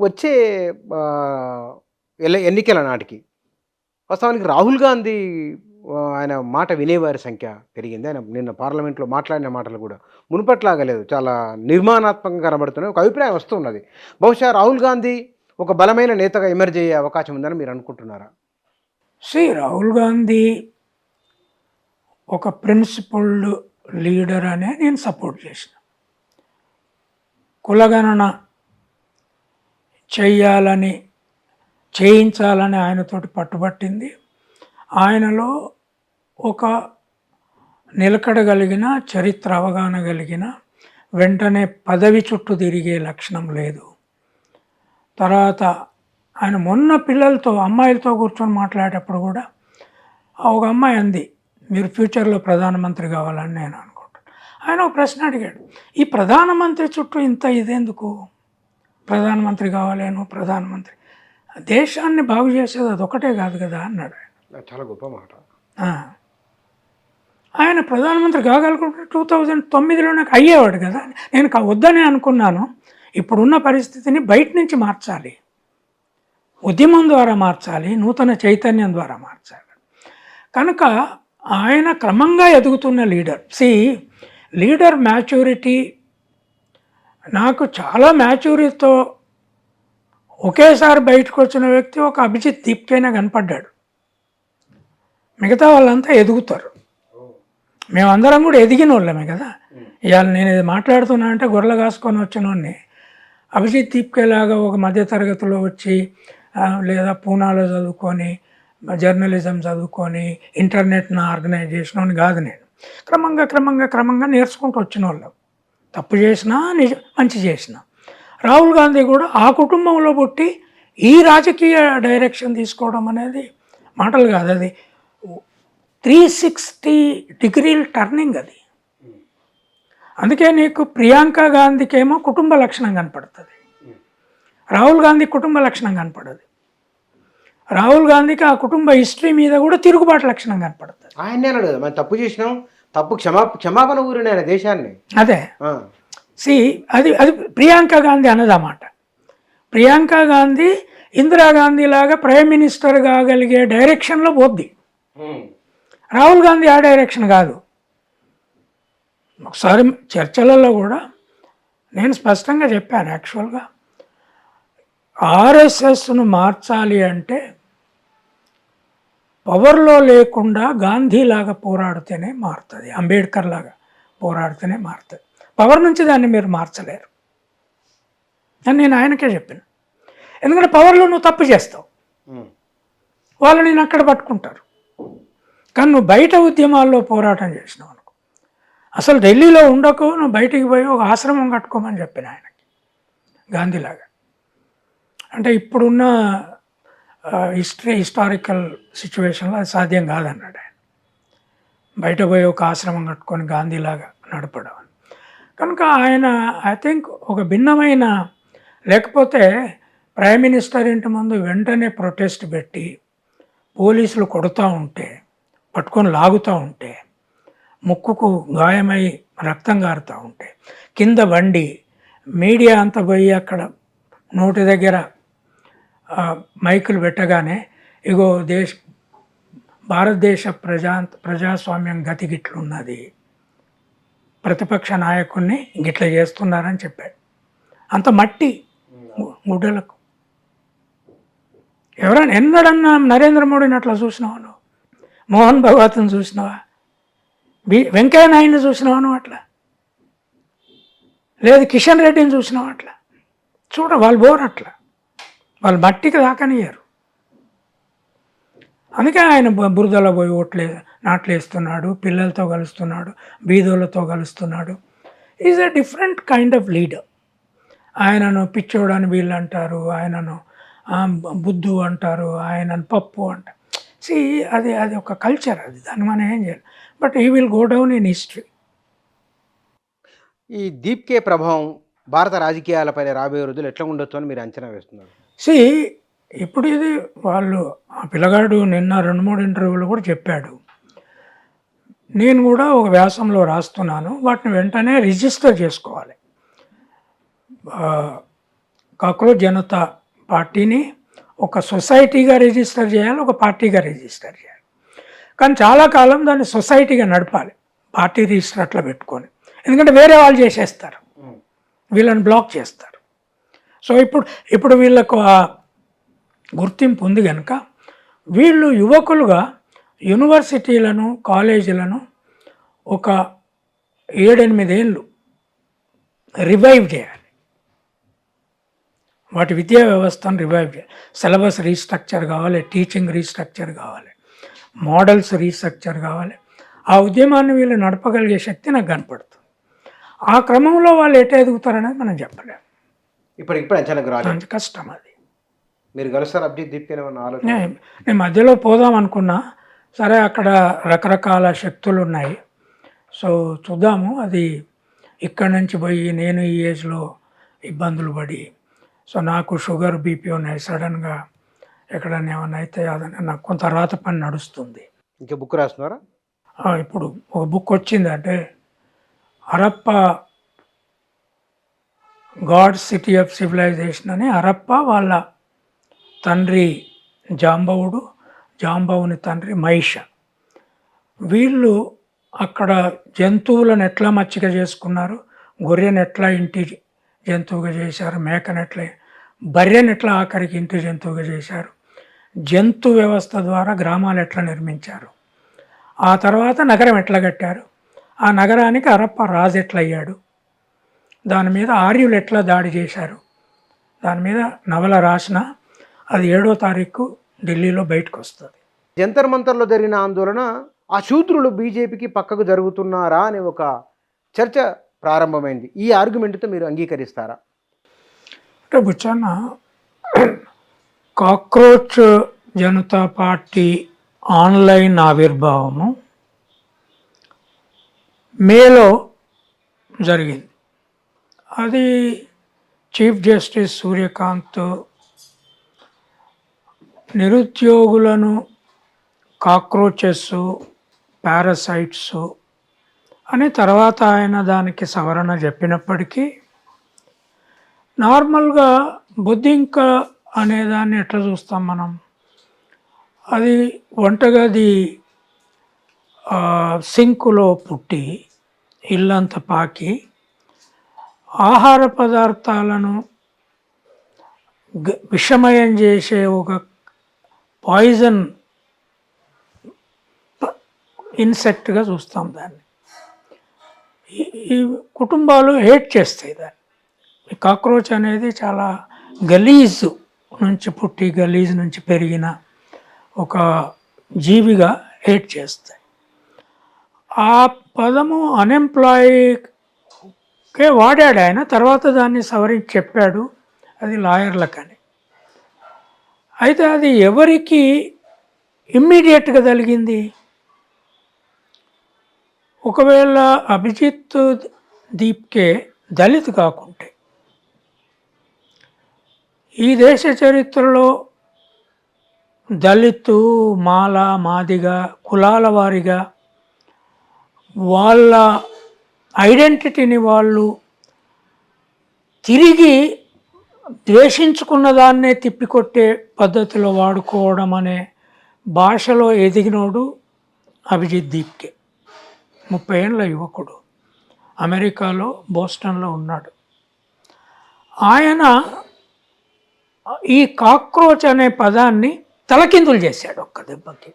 వచ్చే ఎన్నికల నాటికి వాస్తవానికి రాహుల్ గాంధీ ఆయన మాట వినేవారి సంఖ్య పెరిగింది. ఆయన నిన్న పార్లమెంట్‌లో మాట్లాడిన మాటలు కూడా మునుపట్లాగా లేదు. చాలా నిర్మాణాత్మకంగా కనబడుతున్నాయి. ఒక అభిప్రాయం వస్తున్నది. బహుశా రాహుల్ గాంధీ ఒక బలమైన నేతగా ఎమర్జ్ అయ్యే అవకాశం ఉందని మీరు అనుకుంటున్నారా? రాహుల్ గాంధీ ఒక ప్రిన్సిపల్డ్ లీడర్ అనే నేను సపోర్ట్ చేసిన. కులగణన చేయించాలని ఆయనతోటి పట్టుబట్టింది. ఆయనలో ఒక నిలకడగలిగిన చరిత్ర అవగాహన కలిగిన వెంటనే పదవి చుట్టూ తిరిగే లక్షణం లేదు. తర్వాత ఆయన మొన్న పిల్లలతో అమ్మాయిలతో కూర్చొని మాట్లాడేటప్పుడు కూడా ఒక అమ్మాయి అంది, మీరు ఫ్యూచర్లో ప్రధానమంత్రి కావాలని నేను అనుకుంటాను. ఆయన ఒక ప్రశ్న అడిగాడు, ఈ ప్రధానమంత్రి చుట్టూ ఇంత ఇదెందుకు, ప్రధానమంత్రి కావాలేను ప్రధానమంత్రి, దేశాన్ని బాగు చేసేది అదొకటే కాదు కదా అన్నాడు. చాలా గొప్ప మాట. ఆయన ప్రధానమంత్రి కాగలుగుంటే 2009లో అయ్యేవాడు కదా. నేను వద్దని అనుకున్నాను. ఇప్పుడున్న పరిస్థితిని బయట నుంచి మార్చాలి, ఉద్యమం ద్వారా మార్చాలి, నూతన చైతన్యం ద్వారా మార్చాలి. కనుక ఆయన క్రమంగా ఎదుగుతున్న లీడర్. లీడర్ మ్యాచ్యూరిటీ, నాకు చాలా మ్యాచ్యూరిటీతో ఒకేసారి బయటకు వచ్చిన వ్యక్తి ఒక అభిజిత్ దీప్కైనా కనపడ్డాడు. మిగతా వాళ్ళంతా ఎదుగుతారు. మేమందరం కూడా ఎదిగిన వాళ్ళమే కదా. ఇవాళ నేను ఇది మాట్లాడుతున్నా అంటే గొర్రెలు కాసుకొని వచ్చిన వాడిని. అభిజిత్ దీప్కేలాగా ఒక మధ్యతరగతిలో వచ్చి లేదా పూనాలో చదువుకొని జర్నలిజం చదువుకొని ఇంటర్నెట్ను ఆర్గనైజ్ చేసిన కాదు నేను. క్రమంగా నేర్చుకుంటూ వచ్చిన వాళ్ళం. తప్పు చేసినా మంచి చేసినా. రాహుల్ గాంధీ కూడా ఆ కుటుంబంలో పుట్టి ఈ రాజకీయ డైరెక్షన్ తీసుకోవడం అనేది మాటలు కాదు, అది 360 డిగ్రీల టర్నింగ్ అది. అందుకే నీకు ప్రియాంక గాంధీకేమో కుటుంబ లక్షణం కనపడుతుంది, రాహుల్ గాంధీ కుటుంబ లక్షణం కనపడదు. రాహుల్ గాంధీకి ఆ కుటుంబ హిస్టరీ మీద కూడా తిరుగుబాటు లక్షణం కనపడుతుంది. ఆయనే అన్నాడు కదా, మనం తప్పు చేసినాం, తప్పు క్షమాపణ ఊరిన ఆయన దేశాన్ని. అదే అది ప్రియాంక గాంధీ అన్నదన్నమాట. ప్రియాంక గాంధీ ఇందిరాగాంధీ లాగా ప్రైమ్ మినిస్టర్ కాగలిగే డైరెక్షన్లో పోద్ది. రాహుల్ గాంధీ ఆ డైరెక్షన్ కాదు. ఒకసారి చర్చలలో కూడా నేను స్పష్టంగా చెప్పాను, యాక్చువల్గా ఆర్ఎస్ఎస్ను మార్చాలి అంటే పవర్లో లేకుండా గాంధీలాగా పోరాడితేనే మారుతుంది, అంబేద్కర్ లాగా పోరాడితేనే మారుతుంది. పవర్ నుంచి దాన్ని మీరు మార్చలేరు అని నేను ఆయనకే చెప్పాను. ఎందుకంటే పవర్లో నువ్వు తప్పు చేస్తావు, వాళ్ళు నేను అక్కడ పట్టుకుంటారు. కానీ నువ్వు బయట ఉద్యమాల్లో పోరాటం చేసినావు అనుకో, అసలు ఢిల్లీలో ఉండకు, నువ్వు బయటికి పోయి ఒక ఆశ్రమం కట్టుకోమని చెప్పిన ఆయనకి, గాంధీలాగా. అంటే ఇప్పుడున్న హిస్టారికల్ సిచ్యువేషన్లో అది సాధ్యం కాదన్నాడు ఆయన. బయట పోయి ఒక ఆశ్రమం కట్టుకొని గాంధీలాగా నడపడం. కనుక ఆయన ఐ థింక్ ఒక భిన్నమైన, లేకపోతే ప్రైమ్ మినిస్టర్ ఇంటి ముందు వెంటనే ప్రొటెస్ట్ పెట్టి పోలీసులు కొడుతూ ఉంటే, పట్టుకొని లాగుతూ ఉంటే, ముక్కుకు గాయమై రక్తం కారుతూ ఉంటే, కింద బండి మీడియా అంతా పోయి అక్కడ నోటి దగ్గర మైకులు పెట్టగానే ఇగో భారతదేశ ప్రజాస్వామ్యం గతి గిట్లున్నది, ప్రతిపక్ష నాయకుడిని గిట్ల చేస్తున్నారని చెప్పాడు. అంత మట్టి గుడ్డలకు. ఎవరైనా ఎన్నడన్నా నరేంద్ర మోడీని అట్లా చూసినావా నువ్వు? మోహన్ భగవత్ని చూసినావా? వెంకయ్య నాయుడిని చూసినావా నువ్వు అట్లా? లేదు కిషన్ రెడ్డిని చూసినావా అట్లా? వాళ్ళు బోరు అట్లా, వాళ్ళు మట్టికి దాకనియ్యారు. అందుకే ఆయన బురదలో పోయి నాట్లేస్తున్నాడు, పిల్లలతో కలుస్తున్నాడు, బీదోళ్ళతో కలుస్తున్నాడు. Is a different kind of leader. ఆయనను పిచ్చోడని వీళ్ళు అంటారు, ఆయనను బుద్ధు అంటారు, ఆయనను పప్పు అంటారు. అది ఒక కల్చర్, అది దాన్ని మనం ఏం చేయాలి. But he will go down in history. ఈ దీప్కే ప్రభావం భారత రాజకీయాలపైన రాబోయే రోజులు ఎట్లా ఉండొచ్చు అని మీరు అంచనా వేస్తున్నారు? ఇప్పుడు ఇది వాళ్ళు ఆ పిల్లగాడు నిన్న 2-3 ఇంటర్వ్యూలు కూడా చెప్పాడు. నేను కూడా ఒక వ్యాసంలో రాస్తున్నాను, వాటిని వెంటనే రిజిస్టర్ చేసుకోవాలి. కాక్రోచ్ జనతా పార్టీని ఒక సొసైటీగా రిజిస్టర్ చేయాలి, ఒక పార్టీగా రిజిస్టర్ చేయాలి. కానీ చాలా కాలం దాన్ని సొసైటీగా నడపాలి, పార్టీ రిజిస్టర్ అట్లా పెట్టుకొని. ఎందుకంటే వేరే వాళ్ళు చేసేస్తారు, వీళ్ళని బ్లాక్ చేస్తారు. సో ఇప్పుడు వీళ్ళకు ఆ గుర్తింపు ఉంది కనుక వీళ్ళు యువకులుగా యూనివర్సిటీలను కాలేజీలను ఒక 7-8 ఏళ్ళు రివైవ్ చేయాలి, వాటి విద్యా వ్యవస్థను రివైవ్ చేయాలి. సిలబస్ రీస్ట్రక్చర్ కావాలి, టీచింగ్ రీస్ట్రక్చర్ కావాలి, మోడల్స్ రీస్ట్రక్చర్ కావాలి. ఆ ఉద్యమాన్ని వీళ్ళు నడపగలిగే శక్తి నాకు కనపడుతుంది. ఆ క్రమంలో వాళ్ళు ఎటు ఎదుగుతారనేది మనం చెప్పలేము. ఇప్పుడు అంచనాకు రాలేదు, అంత కష్టం అది. మీరు కలుస్తారు అభిజిత్ దీప్కి ఆలోచన? నేను మధ్యలో పోదాం అనుకున్నా, సరే అక్కడ రకరకాల శక్తులు ఉన్నాయి, సో చూద్దాము. అది ఇక్కడి నుంచి పోయి నేను ఈ ఏజ్లో ఇబ్బందులు పడి, సో నాకు షుగర్ బీపీ ఉన్నాయి, సడన్గా ఎక్కడన్నా ఏమన్నా అయితే అదని నాకు కొంత రాత పని నడుస్తుంది. ఇంకా బుక్ రాస్తున్నారా? ఇప్పుడు ఒక బుక్ వచ్చింది, అంటే Harappa god city of civilisation అని. హరప్ప వాళ్ళ తండ్రి జాంబవుడు, జాంబవుని తండ్రి మహిష, వీళ్ళు అక్కడ జంతువులను ఎట్లా మచ్చిక చేసుకున్నారు, గొర్రెను ఎట్లా ఇంటి జంతువుగా చేశారు, మేకను ఎట్లా, బర్రెను ఎట్లా ఆఖరికి ఇంటి జంతువుగా చేశారు, జంతు వ్యవస్థ ద్వారా గ్రామాలు ఎట్లా నిర్మించారు, ఆ తర్వాత నగరం ఎట్లా కట్టారు, ఆ నగరానికి హరప్ప రాజు ఎట్లా అయ్యాడు, దాని మీద ఆర్యులు ఎట్లా దాడి చేశారు, దాని మీద నవల రాసిన. అది 7వ తారీఖు ఢిల్లీలో బయటకు వస్తుంది. జంతర్ మంతర్లో జరిగిన ఆందోళన ఆ శూద్రులు బీజేపీకి పక్కకు జరుగుతున్నారా అనే ఒక చర్చ ప్రారంభమైంది. ఈ ఆర్గ్యుమెంట్తో మీరు అంగీకరిస్తారా? అంటే Buchanna, cockroach Janata party online ఆవిర్భావము మేలో జరిగింది. అది చీఫ్ జస్టిస్ సూర్యకాంత్ నిరుద్యోగులను కాక్రోచెస్, పారాసైట్స్ అని తర్వాత ఆయన దానికి సవరణ చెప్పినప్పటికీ, నార్మల్గా బొద్దింక అనేదాన్ని ఎట్లా చూస్తాం మనం, అది వంటగది సింకులో పుట్టి ఇల్లంతా పాకి ఆహార పదార్థాలను విషమయం చేసే ఒక పాయిజన్ ఇన్సెక్ట్గా చూస్తాం దాన్ని. ఈ కుటుంబాలు హేట్ చేస్తాయి దాన్ని. ఈ కాక్రోచ్ అనేది చాలా గలీజ్ నుంచి పుట్టి గలీజ్ నుంచి పెరిగిన ఒక జీవిగా హేట్ చేస్తాయి. ఆ పదము అన్ఎంప్లాయీకే వాడాడు ఆయన, తర్వాత దాన్ని సవరించి చెప్పాడు అది లాయర్లకని. అయితే అది ఎవరికి ఇమ్మీడియట్గా తగిలింది? ఒకవేళ అభిజిత్ దీప్కే దళిత్ కాకుంటే ఈ దేశ చరిత్రలో దళితు, మాల, మాదిగ కులాల వారిగా వాళ్ళ ఐడెంటిటీని వాళ్ళు తిరిగి ద్వేషించుకున్న దాన్నే తిప్పికొట్టే పద్ధతిలో వాడుకోవడం అనే భాషలో ఎదిగినోడు అభిజిత్ దీప్కే. 30 ఏళ్ళ యువకుడు, అమెరికాలో బోస్టన్లో ఉన్నాడు. ఆయన ఈ కాక్రోచ్ అనే పదాన్ని తలకిందులు చేశాడు ఒక్క దెబ్బకి.